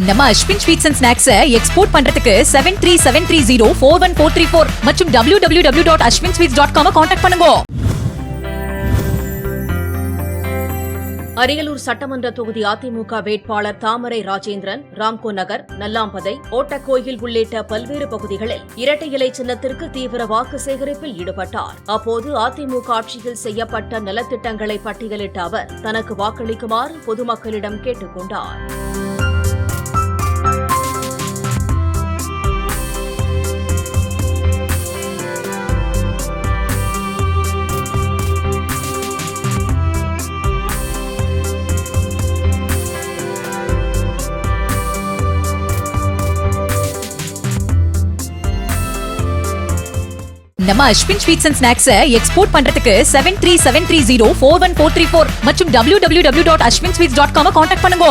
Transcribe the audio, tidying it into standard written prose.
நம்ம Ashwin sweets and snacks export பண்றதுக்கு 7373041434 மற்றும் www.ashwinsweets.com கான்டாக்ட் பண்ணுங்க. அரியலூர் சட்டமன்ற தொகுதி அதிமுக வேட்பாளர் தாமரை ராஜேந்திரன் ராம்கோ நகர், நல்லாம்பதை, ஓட்டக்கோயில் உள்ளிட்ட பல்வேறு பகுதிகளில் இரட்டை இலை சின்னத்திற்கு தீவிர வாக்கு சேகரிப்பில் ஈடுபட்டார். அப்போது அதிமுக ஆட்சியில் செய்யப்பட்ட நலத்திட்டங்களை பட்டியலிட்ட அவர் தனக்கு வாக்களிக்குமாறு பொதுமக்களிடம் கேட்டுக் கொண்டார். நம்ம Ashwin sweets and snacks export பண்றதுக்கு 7373041434 மற்றும் www.ashwinsweets.com கான்டாக்ட் பண்ணுங்க.